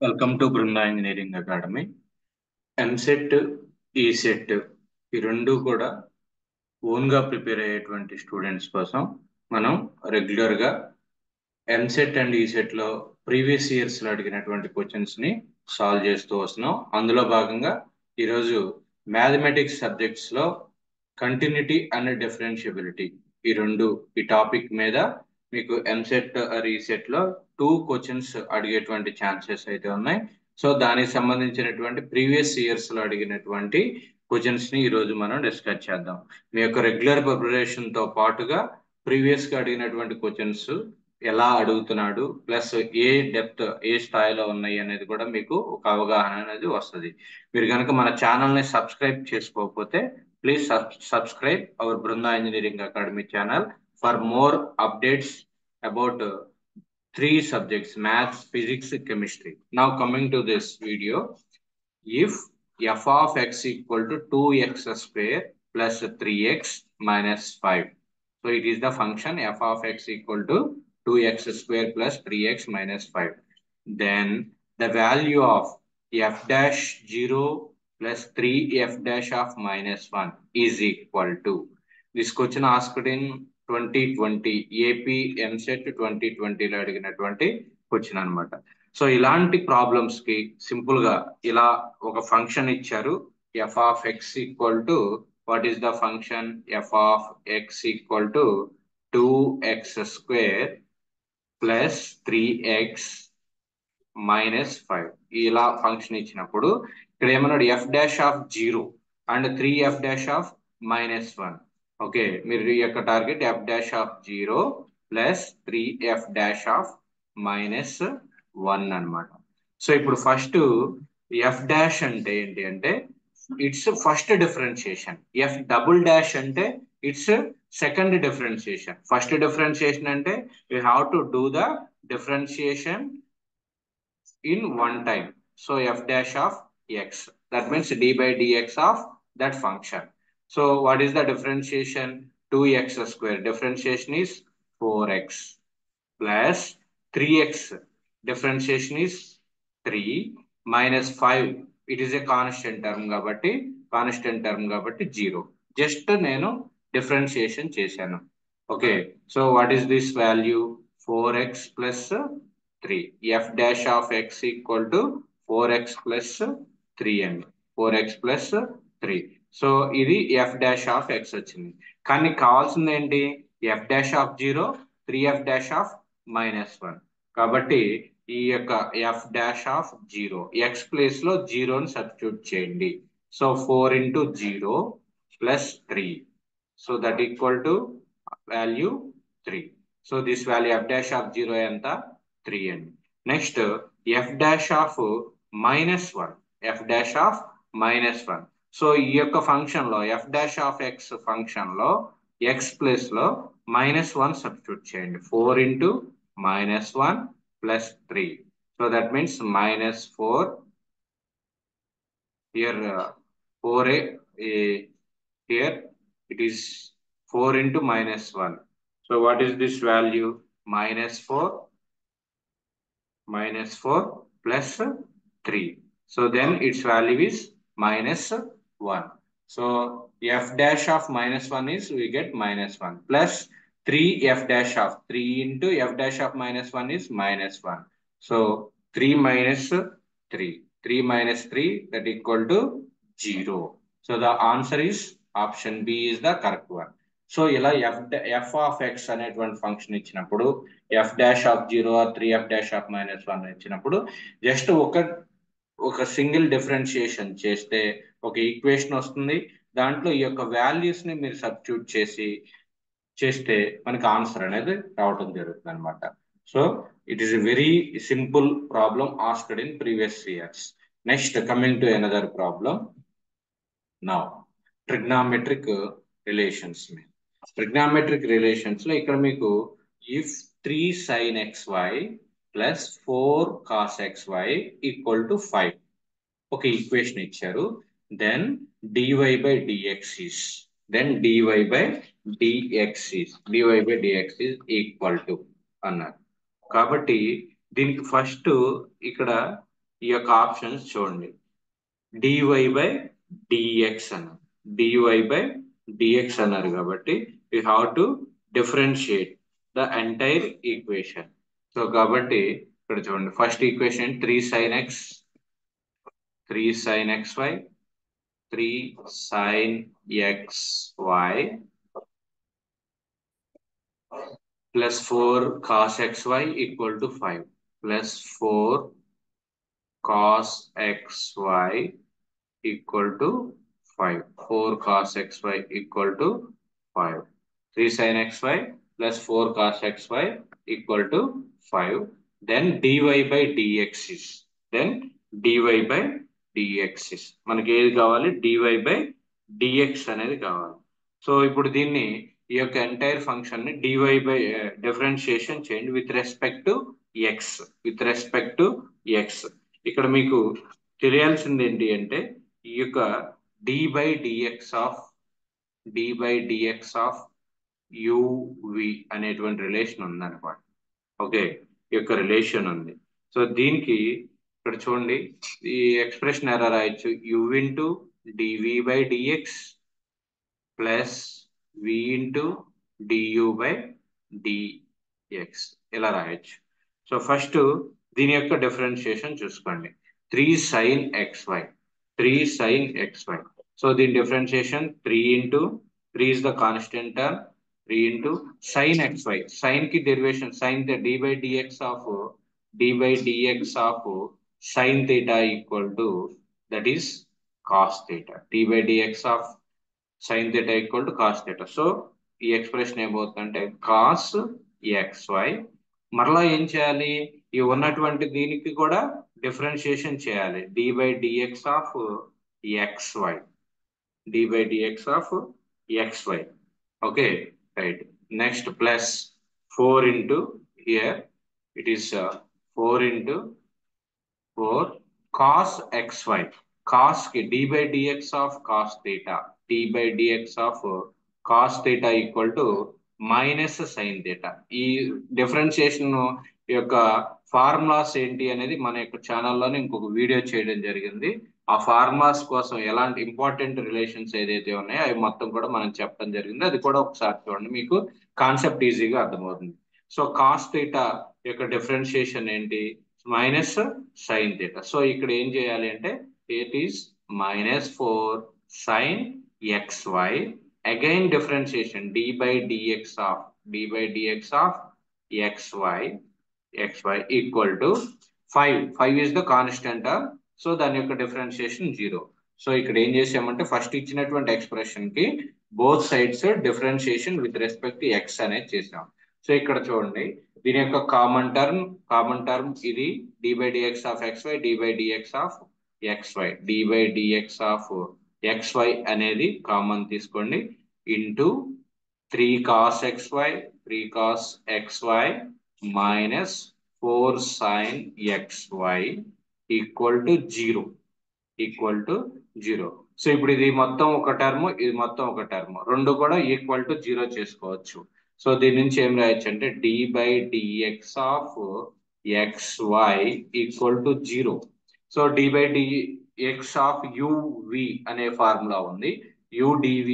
Welcome to Brinda engineering academy. EAMCET, ECET ఈ రెండు కూడా ఓన్గా ప్రిపేర్ అయ్యేటువంటి స్టూడెంట్స్ కోసం మనం రెగ్యులర్గా ఎంసెట్ అండ్ ఈసెట్లో ప్రీవియస్ ఇయర్స్లో అడిగినటువంటి క్వశ్చన్స్ని సాల్వ్ చేస్తూ వస్తున్నాం. అందులో భాగంగా ఈరోజు మ్యాథమెటిక్స్ సబ్జెక్ట్స్లో కంటిన్యూటీ అండ్ డిఫరెన్షియబిలిటీ ఈ టాపిక్ మీద మీకు ఎంసెట్ ఆర్ ఈసెట్లో 2 క్వశ్చన్స్ అడిగేటువంటి ఛాన్సెస్ అయితే ఉన్నాయి. సో దానికి సంబంధించినటువంటి ప్రీవియస్ ఇయర్స్లో అడిగినటువంటి క్వశ్చన్స్ని ఈరోజు మనం డిస్కస్ చేద్దాం. మీ యొక్క రెగ్యులర్ ప్రిపరేషన్తో పాటుగా ప్రీవియస్గా అడిగినటువంటి క్వశ్చన్స్ ఎలా అడుగుతున్నాడు, ప్లస్ ఏ డెప్త్ ఏ స్థాయిలో ఉన్నాయి అనేది కూడా మీకు ఒక అవగాహన అనేది వస్తుంది. మీరు కనుక మన ఛానల్ని సబ్స్క్రైబ్ చేసుకోకపోతే please subscribe our Brunda Engineering Academy channel for more updates about 3 subjects: maths, physics, chemistry. Now coming to this video, if f of x equal to 2x square plus 3x minus 5. So it is the function f of x equal to 2x square plus 3x minus 5. Then the value of f dash 0 plus 3f dash of minus 1 is equal to. This question asked in 2020 AP MSET 2020 లో అడిగినటువంటి question అన్నమాట. So ఇలాంటి problems కి simple గా ఇలా ఒక function ఇచ్చారు. f of x equal to, what is the function? f of x equal to 2x square plus 3x minus 5. ఇలా ఫంక్షన్ ఇచ్చినప్పుడు ఇక్కడ ఏమన్నాడు, f dash of 0 and 3f dash of minus 1. Okay, మీరు ఈ యొక్క target f dash of 0 plus 3f dash of minus 1 అన్నమాట. So ఇప్పుడు first f dash అంటే ఏంటి అంటే it's first differentiation. f double dash అంటే it's second differentiation. First differentiation అంటే you have to do the differentiation in one time. So f dash of x, that means d by dx of that function. So what is the differentiation? 2x square, differentiation is 4x, plus 3x, differentiation is 3, minus 5, it is a constant term కాబట్టి 0. just నేను differentiation చేశాను. okay, so what is this value? 4x plus 3. f dash of x equal to 4x plus 3 అండి. 4x plus 3. So ఇది f dash of x వచ్చింది. కానీ కావాల్సింది ఏంటి? f dash of 0, 3f dash of minus 1. కాబట్టి ఈ యొక్క f dash of 0 x place లో 0ని సబ్స్టిట్యూట్ చేయండి. So 4 into 0 plus 3. So that equal to value 3. So this value f dash of 0 ఎంత? 3 అండి. Next f dash of minus 1. f dash of minus 1. So ఈ యొక్క function లో f dash of x function లో x place లో -1 substitute చేయండి. 4 into -1 plus 3. So that means -4. here 4a here it is 4 into -1. so what is this value? -4 plus 3. so then its value is -1. so f dash of -1 is, we get -1 plus 3 f dash of 3 into f dash of -1 is -1. so 3 minus 3, 3 minus 3, that equal to 0. so the answer is option B is the correct one. So ఇలా f of x అనేటువంటి function ఇచ్చినప్పుడు f dash of 0 or 3f dash of -1 ఇచ్చినప్పుడు just ఒక single differentiation చేస్తే ఒక equation వస్తుంది. దాంట్లో ఈ యొక్క వాల్యూస్ ని మీరు సబ్స్టిట్యూట్ చేస్తే మనకి ఆన్సర్ అనేది రావడం జరుగుతుంది అనమాట. So it is a very simple problem asked in previous years. Next coming to another problem. Now trigonometric relations మీద, ట్రిగ్నామెట్రిక్ రిలేషన్స్ లో ఇక్కడ మీకు if 3 sin xy plus 4 cos xy equal to 5 ఒక ఈక్వేషన్ ఇచ్చారు. Then dy by dx is equal to అన్నారు. కాబట్టి దీనికి first ఇక్కడ ఈ యొక్క ఆప్షన్స్ చూడండి. dy by dx అన్నారు, dy by dx అన్నారు కాబట్టి we have to differentiate the entire equation. So కాబట్టి ఇక్కడ చూడండి, first equation 3 sin x 3 sin xy plus 4 cos xy equal to 5 plus 4 cos xy equal to 5. 4 cos xy equal to 5. 3 sin xy plus 4 cos xy equal to 5. Then dy by dx is. Then dy by dx is. మనకి ఏది కావాలి? dy by dx అనేది కావాలి. So ఇప్పుడు దీన్ని ఈ యొక్క entire function ని dy by డిఫరెన్షియేషన్ చేయండి with respect to X. With respect to X. ఇక్కడ మీకు తెలియాల్సింది ఏంటి అంటే ఈ యొక్క dy by dx of uv అనేటువంటి రిలేషన్ ఉందన్నమాట. ఓకే, ఈ యొక్క రిలేషన్ ఉంది. సో దీనికి ఇక్కడ చూడండి, ఈ ఎక్స్ప్రెషన్ ఎలా రాయొచ్చు? u into dv by dx plus v into du by dx ఇలా రాయొచ్చు. సో ఫస్ట్ దీని యొక్క డిఫరెన్షియేషన్ చూసుకోండి. 3 sin xy 3 sin xy. So దీని differentiation 3 into 3 is the constant term, 3 into sin xy. Sin की derivation sin the d by dx of sin theta equal to, that is cos theta. d by dx of sin theta equal to cos theta. So ఈ expression ఏమవుతుందంటే cos xy. మరలా ఏం చేయాలి? ఈ ఉన్నటువంటి దీనికి కూడా డిఫరెన్షియేషన్ చేయాలి. d by dx of xy. d by dx of xy. Okay, right. Next plus 4 into here it is 4 into 4 cos xy. Cos ki d by dx of cos theta. d by dx of cos theta equal to minus sin theta. ఈ differentiation యొక్క formulas ఏంటి అనేది మన యొక్క ఛానల్లోనే ఇంకొక video చేయడం జరిగింది. ఆ ఫార్ములాస్ కోసం ఎలాంటి ఇంపార్టెంట్ రిలేషన్స్ ఏదైతే ఉన్నాయో అవి మొత్తం కూడా మనం చెప్పడం జరిగింది. అది కూడా ఒకసారి చూడండి, మీకు కాన్సెప్ట్ ఈజీగా అర్థమవుతుంది. సో కాస్ థీటా యొక్క డిఫరెన్షియేషన్ ఏంటి? Minus sine theta. సో ఇక్కడ ఏం చేయాలి అంటే it is minus 4 sin xy. Again differentiation d by dx of xy equal to 5. 5 is the constant term. So దాని యొక్క డిఫరెన్షియేషన్ 0. సో ఇక్కడ ఏం చేసామంటే ఫస్ట్ ఇచ్చినటువంటి ఎక్స్ప్రెషన్ కి both sides differentiation with respect to X అనేది చేసాం. సో ఇక్కడ చూడండి, దీని యొక్క కామన్ టర్మ్ ఇది d by dx of xy, d by dx of xy, d by dx of xy అనేది కామన్ తీసుకోండి into 3 cos xy minus 4 sin xy equal to 0. So ఇప్పుడు ఇది మొత్తం ఒక టర్మ్, ఇది మొత్తం ఒక టర్మ్, రెండు కూడా ఈక్వల్ టు 0 చేసుకోవచ్చు. సో దీని నుంచి ఏం రాయొచ్చు అంటే d by dx of xy equal to 0. So d by dx of uv అనే ఫార్ములా ఉంది. u dv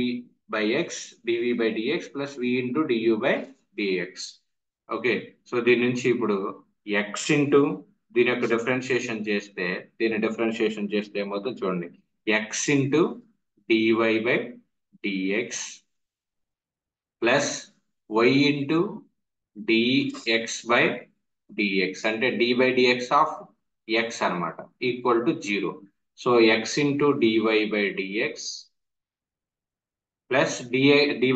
by dx plus v into du by dx. Okay, so దీని నుంచి ఇప్పుడు x ఇంటూ దీని యొక్క డిఫరెన్షియేషన్ చేస్తే మొత్తం చూడండి, x into dy by dx plus y into dx by dx అంటే d by dx of x అన్నమాట equal to 0. So x into dy by dx plus d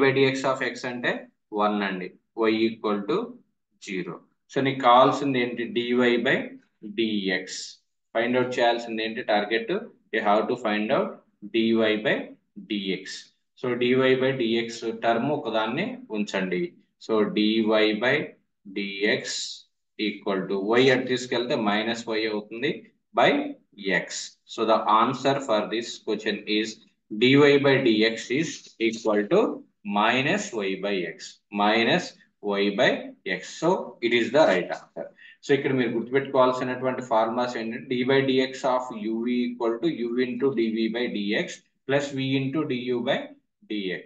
by dx of x అంటే 1 అండి, y equal to 0. So నీకు కావాల్సింది ఏంటి? dy by dx find out చేయాల్సింది ఏంటి? Target you have to find out dy by dx. So dy by dx term ఒకదాన్ని ఉంచండి. So dy by dx equal to y అటు తీసుకెళ్తే మైనస్ y అవుతుంది by x. So the answer for this question is dy by dx is equal to minus y by x. So it is the right answer. So ఇక్కడ మీరు గుర్తుపెట్టుకోవాల్సినటువంటి formulas ఏంటంటే dy by dx of uv equal to u into dv by dx plus v into du by dx.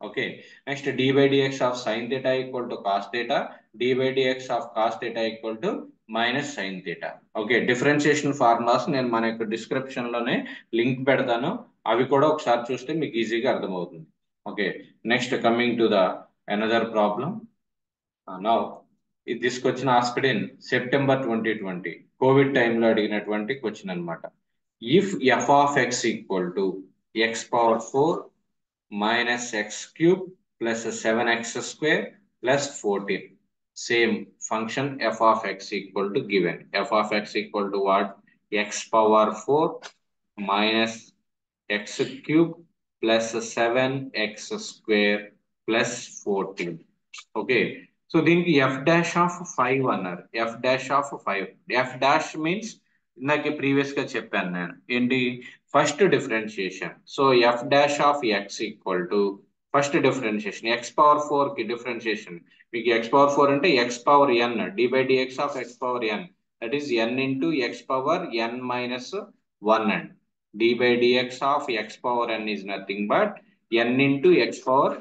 Okay, next d by dx of sin theta equal to cos theta, d by dx of cos theta equal to minus sin theta. Okay, differentiation formulas నేను మన యొక్క description లోనే link పెడతాను, అవి కూడా ఒకసారి చూస్తే మీకు ఈజీగా అర్థమవుతుంది. Okay, next coming to the another problem. Now this question asked in September 2020 Covid టైంలో అడిగినటువంటి క్వశ్చన్ అన్నమాట. If f of x equal to x power 4 minus x cube plus 7x square plus 14. Same function f of x equal to given. F of x equal to what? X power 4 minus x cube plus 7x square plus 14. Okay. So దీనికి f dash of 5 అన్నారు. f dash of 5. f dash means ఇందాక previous గా చెప్పాను నేను ఏంటి, first differentiation. So f dash of x equal to first differentiation x power 4 కి differentiation. మీకు x power 4 అంటే x power n d by dx of x power n, that is n into x power n minus 1 and d by dx of x power n is nothing but n into x power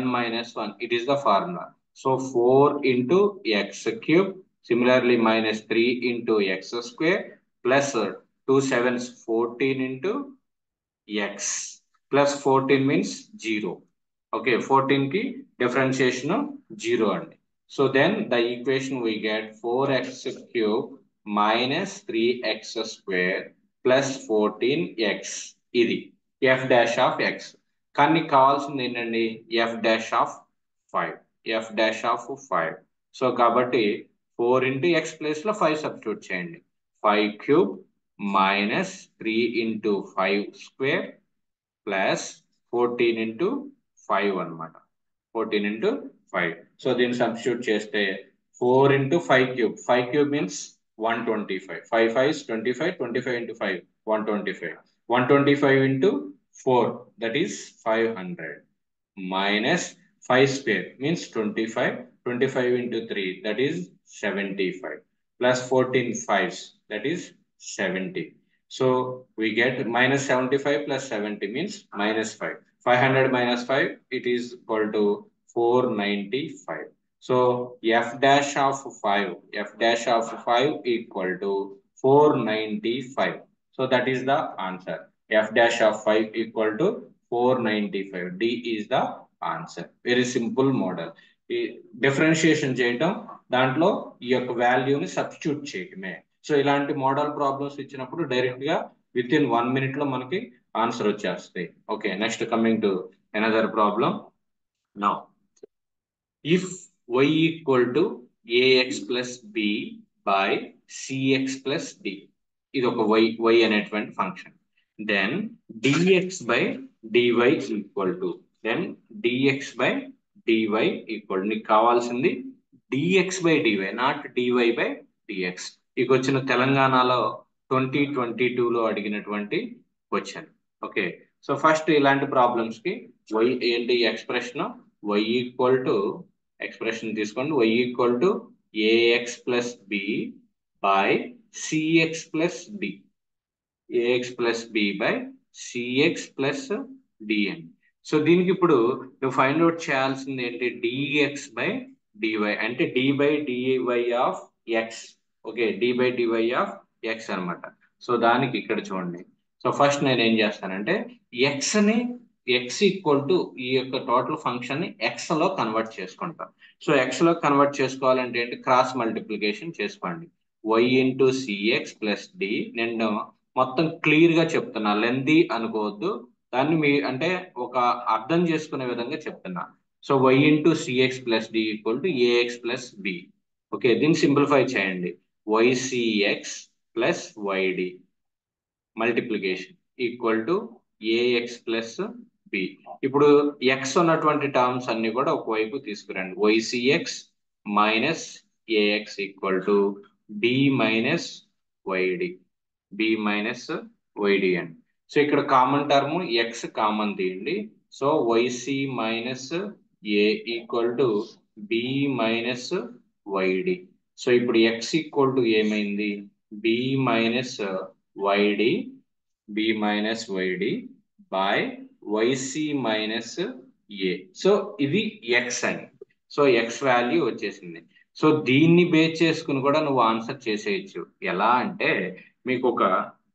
n minus 1. It is the formula. So 4 into x cube, similarly minus 3 into x square plus 2 7s 14 into x plus 14 means 0. Okay, 14 ki differentiation 0 and so then the equation we get 4x cube minus 3x square plus 14x ఇది f dash of x. కానీ కావాల్సింది ఏంటండి f dash of 5, f dash of 5. So కాబట్టి 4 into x place లో 5 substitute చేయండి. 5 cube minus 3 into 5 square plus 14 into 5 అన్నమాట. 14 into 5. So దీన్ని substitute చేస్తే 4 into 5 cube. 5 cube means 125. 5 5 is 25. 25 into 5 125. 125 into 4 that is 500 minus 5 square means 25. 25 into 3 that is 75 plus 14 5s that is 70. So we get minus 75 plus 70 means minus 5. 500 minus 5 it is equal to 495. So f dash of 5 equal to 495. So that is the answer. F dash of 5 equal to 495. D is the answer. Very simple model. Differentiation చేయటం, దాంట్లో ఈ యొక్క వాల్యూని substitute చేయటమే. So ఇలాంటి model problems ఇచ్చినప్పుడు direct గా within 1 minute లో మనకి ఆన్సర్ వచ్చేస్తాయి. Okay, next coming to another problem. Now if y equal to ax plus b by cx plus d, ఇది ఒక y అనేటువంటి function. Then dx by dy equal to dx by dy equal, నీకు కావాల్సింది dx by dy, not dy by dx. ఇక వచ్చిన తెలంగాణలో 2022లో అడిగినటువంటి question. Okay, so first ఇలాంటి ప్రాబ్లమ్స్ కి y ఏంటి expression, y equal to expression తీసుకోండి, y equal to ax plus b by cx plus d, ax plus b by cx plus d అని. So దీనికి ఇప్పుడు నువ్వు ఫైండ్ అవుట్ చేయాల్సింది ఏంటి, dx బై dy అంటే d by dy of x. Okay, d by dy of x అనమాట. So దానికి ఇక్కడ చూడండి. సో ఫస్ట్ నేను ఏం చేస్తానంటే x ఈక్వల్ టు ఈ యొక్క టోటల్ ఫంక్షన్ ని x లో కన్వర్ట్ చేసుకుంటాం. సో x లో కన్వర్ట్ చేసుకోవాలంటే ఏంటి, క్రాస్ మల్టిప్లికేషన్ చేసుకోండి. y into cx plus d. నేను మొత్తం క్లియర్ గా చెప్తున్నా, లెందీ అనుకోవద్దు, దాన్ని మీ అంటే ఒక అర్థం చేసుకునే విధంగా చెప్తున్నా. So y into cx plus d equal to ax plus b. Okay, దీన్ని సింప్లిఫై చేయండి. ycx plus yd multiplication equal to ax plus b. ఇప్పుడు x ఉన్నటువంటి టర్మ్స్ అన్ని కూడా ఒకవైపు తీసుకురండి. ycx minus ax equal to b minus yd, b minus yd అండి. So ఇక్కడ కామన్ టర్మ్ x కామన్ తీయండి. So yc minus a equal to b minus yd. So ఇప్పుడు ఎక్స్ ఈక్వల్ టు ఏమైంది, B minus YD by YC minus a. So ఇది x అని, so x value వచ్చేసింది. So దీన్ని base చేసుకుని కూడా నువ్వు ఆన్సర్ చేసేయచ్చు. ఎలా అంటే మీకు ఒక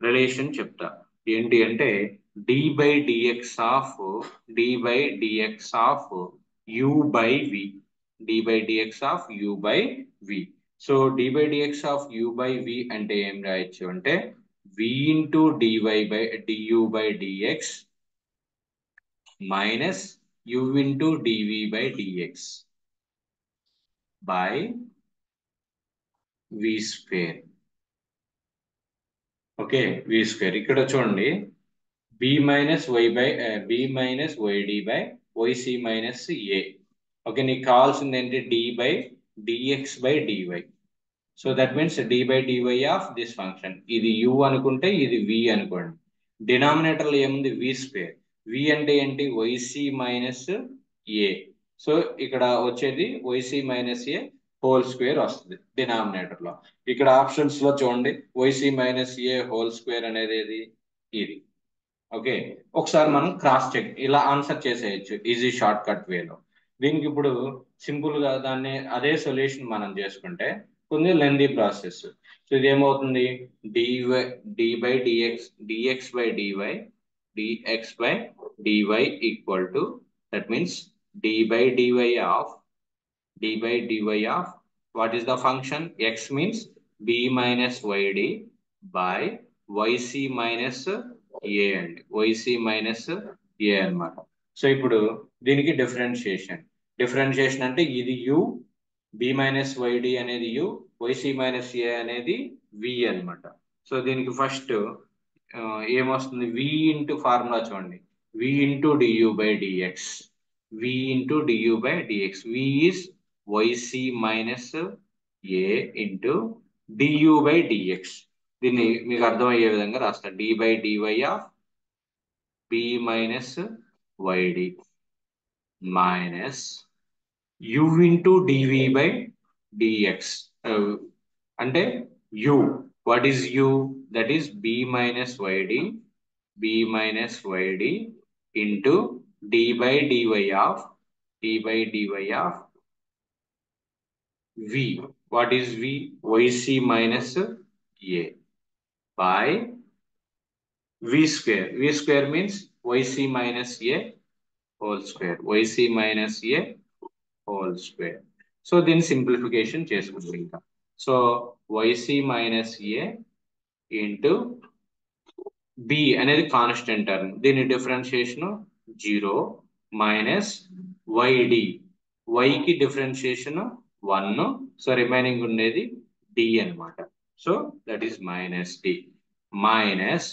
రిలేషన్ చెప్తా. ఏంటి అంటే d by dx of u by v, d by dx of u by v. So d by dx of u by v అంటే ఏం రాయొచ్చు అంటే v into dy by du by dx minus u into dv by dx by v square. Okay, v square. ఇక్కడ చూడండి b minus YD by YC minus a. Okay, నీకు కావాల్సింది ఏంటి, d by dx by dy. So that means d by DY of this function. ఇది u అనుకుంటే ఇది వి అనుకోండి. డినామినేటర్లో ఏముంది, వి స్క్వేర్. వి అంటే ఏంటి, వైసి మైనస్ ఏ. సో ఇక్కడ వచ్చేది YC minus a whole square వస్తుంది డినామినేటర్ లో. ఇక్కడ ఆప్షన్స్ లో చూడండి YC minus a whole square అనేది ఇది. ఓకే, ఒకసారి మనం క్రాస్ చెక్ ఇలా ఆన్సర్ చేసేయచ్చు ఈజీ షార్ట్ కట్ వేలో. దీనికి ఇప్పుడు సింపుల్ గా దాన్ని అదే సొల్యూషన్ మనం చేసుకుంటే కొంచెం లెందీ ప్రాసెస్. సో ఇది ఏమవుతుంది, dy d by dx by dy equal to that means d by DY of what is the function, x means b minus YD by YC minus a అండి, yc minus ఏ అనమాట. So ఇప్పుడు దీనికి differentiation అంటే ఇది you, B minus YD అనేది you, YC minus ఏ అనేది వి అనమాట. So దీనికి ఫస్ట్ ఏమొస్తుంది, వి ఇంటూ ఫార్ములా చూడండి, v into du by dx, v is yc minus a into du by dx. దీన్ని మీకు అర్థమయ్యే విధంగా రాస్తా, d by DY of b minus yd minus u into dv by dx. అంటే u, what is u, that is b minus yd into d by DY of v, what is v, yc minus a by v square means yc minus a whole square. So then simplification చేసుకుంటాం ఇంకా. So yc minus a into b అనేది constant term, దీని differentiation 0 minus yd, y కి differentiation 1, so remaining ఉండేది d అన్నమాట. So that is minus d minus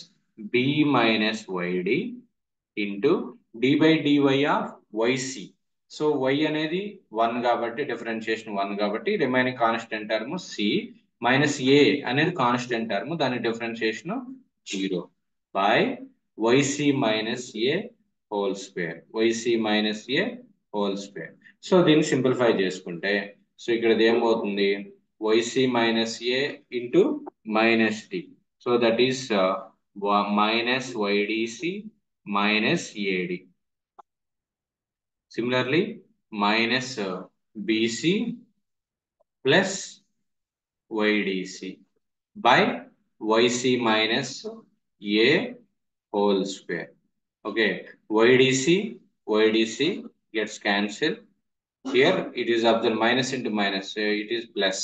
b minus yd into d by DY of y c. So y అనేది 1 కాబట్టి differentiation 1 కాబట్టి remaining constant term c minus a అనేది constant term, దాని differentiation 0 by YC minus a whole square. So దీన్ని simplify చేసుకుంటే so ఇక్కడ ఏమవుతుంది, y c minus a into minus d. So that is minus y d c minus a d. Similarly minus b c plus y d c by YC minus a whole square. Okay, YDC gets cancelled. Here it is observed minus into minus, so it is plus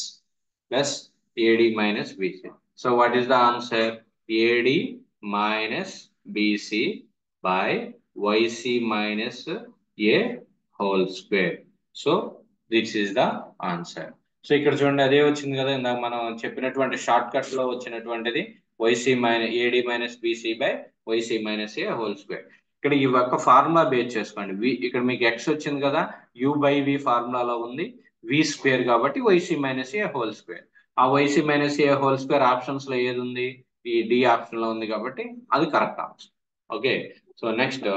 AD minus BC. So what is the answer? AD minus BC by YC minus A whole square. So this is the answer. So ఇక్కడ చూడండి అదే వచ్చింది కదా ఇందాక మనం చెప్పినటువంటి short cut లో వచ్చినటువంటిది yc minus ad minus bc by yc minus a whole square. ఇక్కడ ఈ ఒక్క ఫార్ములా బేస్ చేసుకోండి. వి ఇక్కడ మీకు ఎక్స్ వచ్చింది కదా, యు బై వి ఫార్ములాలో ఉంది వి స్క్వేర్ కాబట్టి YC minus a whole square. ఆ YC minus a whole square options లో ఏది ఉంది, ఈ డి ఆప్షన్ లో ఉంది కాబట్టి అది correct option. Okay, so next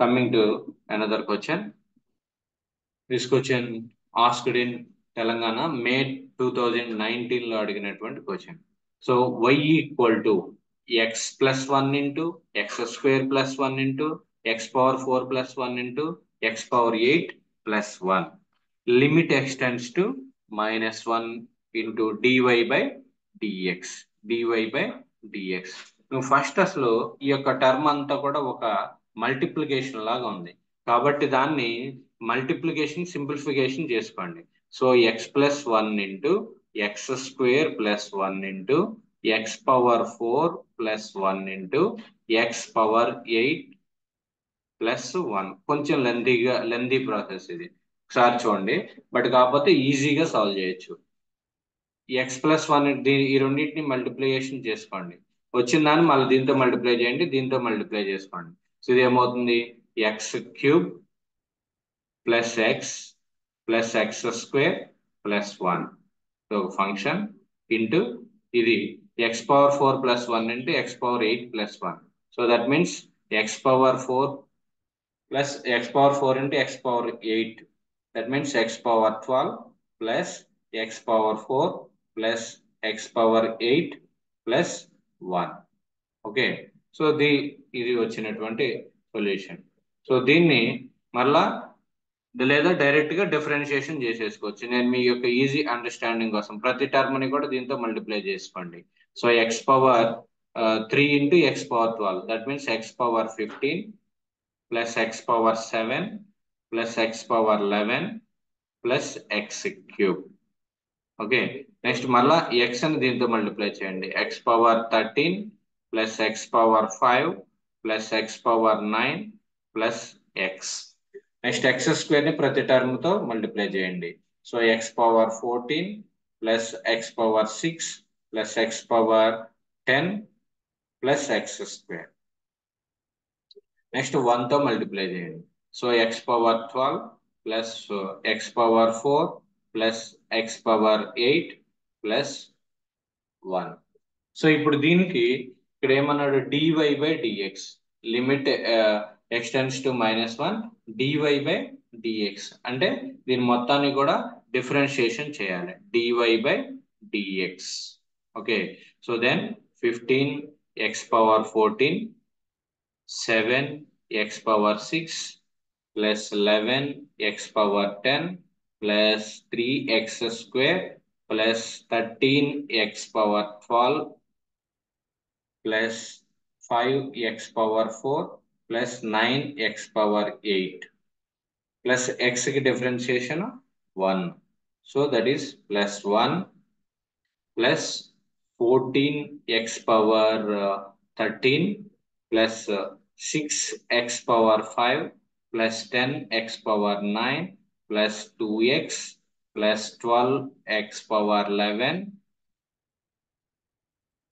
coming to another question. This question asked in Telangana, May 2019 లో అడిగినటువంటి question. So y equal to x plus 1 into x square plus 1 into x power 4 plus 1 into x power 8 plus 1. Limit x tends to -1 into dy by dx. నువ్వు first అసలు ఈ యొక్క term అంతా కూడా ఒక multiplication లాగా ఉంది కాబట్టి దాన్ని మల్టిప్లికేషన్ సింప్లిఫికేషన్ చేసుకోండి. So x plus 1 into x square plus 1 into x power 4 plus 1 into x power 8 plus 1. కొంచెం లెందీ ప్రాసెస్ ఇది, ఒకసారి చూడండి. బట్ కాకపోతే ఈజీగా సాల్వ్ చేయొచ్చు. x ప్లస్ 1 ఈ రెండింటిని మల్టిప్లికేషన్ చేసుకోండి. వచ్చిన దాన్ని మళ్ళీ దీంతో మల్టిప్లై చేయండి, దీంతో మల్టిప్లై చేసుకోండి. సో ఇది ఏమవుతుంది, x cube plus x square plus 1. So function into ఇది x power 4 plus 1 into x power 8 plus 1. So that means x power 4 plus x power 4 into x power 8. That means x power 12 plus x power 4 plus x power 8 plus 1. Okay, so ఇది వచ్చినటువంటి solution. So దీన్ని మళ్ళా లేదా direct గా differentiation చేసేసుకోవచ్చు. నేను మీ యొక్క easy understanding కోసం ప్రతి టర్మ్ ని కూడా దీంతో మల్టిప్లై చేసుకోండి. So x power 3 into x power 12, that means x power 15 plus x power 7 plus x power 11 plus X cube. Okay, next మళ్ళా ఎక్స్ అని దీంతో మల్టిప్లై చేయండి. X power 13 plus x power 5 plus x power 9 plus X. Next X square ని ప్రతి term తో multiply చేయండి. So x power 14 plus x power 6 plus x power 10 plus x square. Next 1 తో multiply చేయండి. So x power 12 plus x power 4 plus x power 8 plus 1. So ఇప్పుడు దీనికి ఇక్కడ ఏమన్నాడు, dy by dx. Limit x tends to -1 dy by dx అంటే దీని మొత్తాన్ని కూడా డిఫరెన్షియేషన్ చేయాలి, dy by dx. Okay, so then 15 x power 14 7 x power 6 plus 11 x power 10 plus 3 x square plus 13 x power 12 plus 5 x power 4 plus 9 x power 8 plus x కి differentiation 1. So that is plus 1 plus 14 x power 13 plus 6 x power 5 plus 10 x power 9 plus 2x plus 12 x power 11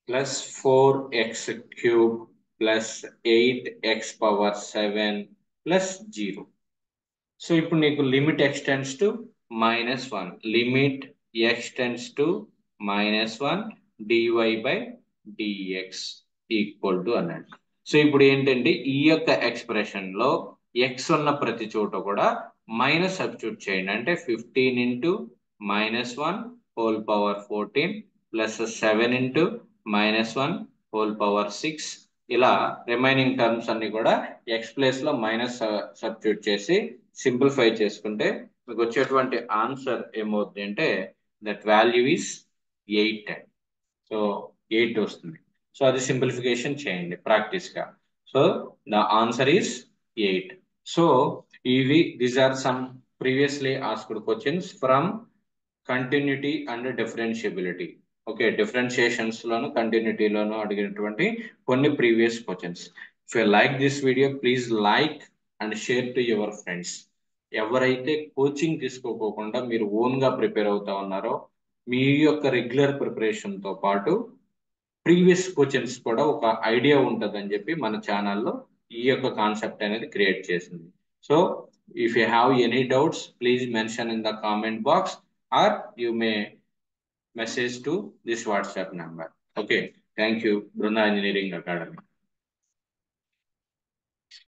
plus 4x cube plus 8x power 7 plus 0. So ఇప్పుడు నీకు limit x tends to -1, limit x tends to -1 dy by dx equal to అన్నాడు. So ఇప్పుడు ఏంటంటే ఈ యొక్క expression లో x ఉన్న ప్రతి చోట కూడా మైనస్ సబ్స్టిట్యూట్ చేయండి. అంటే 15 into -1 whole power 14 plus 7 into -1 whole power 6. ఇలా రిమైనింగ్ టర్మ్స్ అన్ని కూడా ఎక్స్ ప్లేస్ లో మైనస్ సబ్స్టిట్యూట్ చేసి సింప్లిఫై చేసుకుంటే మీకు వచ్చేటువంటి ఆన్సర్ ఏమవుతుంది అంటే దట్ వాల్యూ ఈస్ 8. సో 8 వస్తుంది. సో అది సింప్లిఫికేషన్ చేయండి ప్రాక్టీస్ గా. So the answer is 8. So these are some previously asked questions from continuity and differentiability. Okay, differentiations లోను కంటిన్యూటీలోను అడిగినటువంటి కొన్ని previous questions. If you like this video please like and share to your friends. ఎవరైతే coaching తీసుకోకుండా మీరు own గా prepare అవుతా ఉన్నారో మీ యొక్క రెగ్యులర్ ప్రిపరేషన్ తో పాటు ప్రీవియస్ క్వశ్చన్స్ కూడా ఒక ఐడియా ఉంటుందని చెప్పి మన ఛానల్లో ఈ యొక్క కాన్సెప్ట్ అనేది క్రియేట్ చేసింది. So if you have any doubts please mention in the comment box or you may message to this WhatsApp number. Okay, thank you, Brunda Engineering Academy.